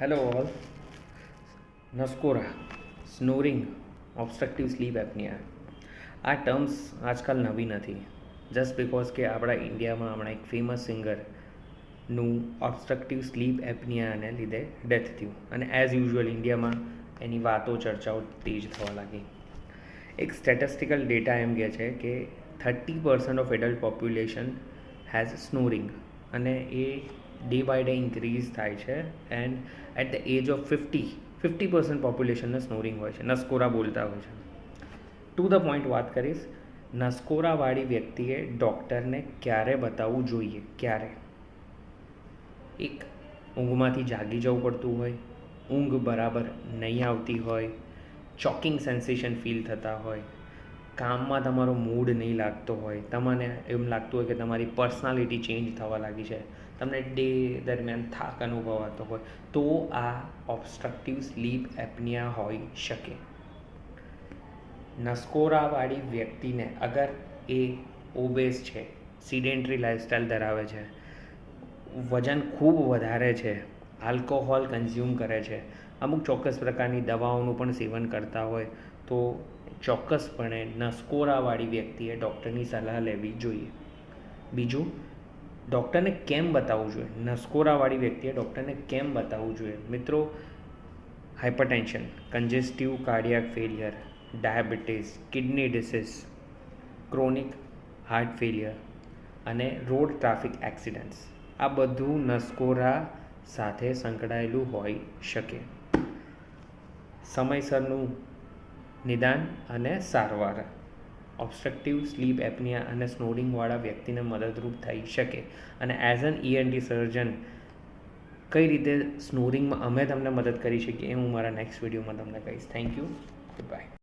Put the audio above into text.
Hello all. નસકોરા, snoring, obstructive sleep apnea આ terms આજકાલ નવી નથી. જસ્ટ બિકોઝ કે આપણા ઇન્ડિયામાં હમણાં એક ફેમસ સિંગરનું ઓબ્સ્ટ્રક્ટિવ સ્લીપ એપનિયાને લીધે ડેથ થયું અને એઝ યુઝ્યુઅલ ઇન્ડિયામાં એની વાતો ચર્ચાઓ તેજ થવા લાગી. એક સ્ટેટિસ્ટિકલ ડેટા એમ કહે છે કે 30% of adult population has snoring અને એ ડે બાય ડે ઇન્ક્રીઝ થાય છે and at the age of 50% પોપ્યુલેશનને સ્નોરિંગ હોય છે, નસકોરા બોલતા હોય છે. ટુ ધ પોઈન્ટ વાત કરીશ, નસકોરાવાળી વ્યક્તિએ ડૉક્ટરને ક્યારે બતાવવું જોઈએ? ક્યારે? એક ઊંઘમાંથી જાગી જવું પડતું હોય, ઊંઘ બરાબર નહીં આવતી હોય, ચોકિંગ સેન્સેશન ફીલ થતા હોય, કામમાં તમારો મૂડ નહીં લાગતો હોય, તમને એમ લાગતું હોય કે તમારી પર્સનાલિટી ચેન્જ થવા લાગી છે, તમને ડે દરમિયાન થાક અનુભવાતો હોય, તો આ ઓબ્સ્ટ્રક્ટિવ સ્લીપ એપનિયા હોઈ શકે. નસકોરાવાળી વ્યક્તિને અગર એ ઓબેસ છે, સિડેન્ટરી લાઇફસ્ટાઈલ ધરાવે છે, વજન ખૂબ વધારે છે, આલ્કોહોલ કન્ઝ્યુમ કરે છે, અમુક ચોક્કસ પ્રકારની દવાઓનું પણ સેવન કરતા હોય, તો ચોક્કસપણે નસકોરાવાળી વ્યક્તિએ ડૉક્ટરની સલાહ લેવી જોઈએ. બીજું, ડૉક્ટરને કેમ બતાવવું જોઈએ? નસકોરાવાળી વ્યક્તિએ ડૉક્ટરને કેમ બતાવવું જોઈએ? મિત્રો, hypertension, congestive cardiac failure, diabetes, kidney disease, chronic heart failure અને રોડ ટ્રાફિક એક્સિડન્ટ્સ, આ બધું નસકોરા સાથે સંકળાયેલું હોઈ શકે. સમયસરનું નિદાન અને સારવાર ઓબ્સ્ટ્રક્ટિવ સ્લીપ એપનિયા અને સ્નોરિંગવાળા વ્યક્તિને મદદરૂપ થઈ શકે. અને એઝ એન ENT સર્જન કઈ રીતે સ્નોરિંગમાં અમે તમને મદદ કરી શકીએ એ હું મારા નેક્સ્ટ વિડીયોમાં તમને કહીશ. Thank you. Good bye.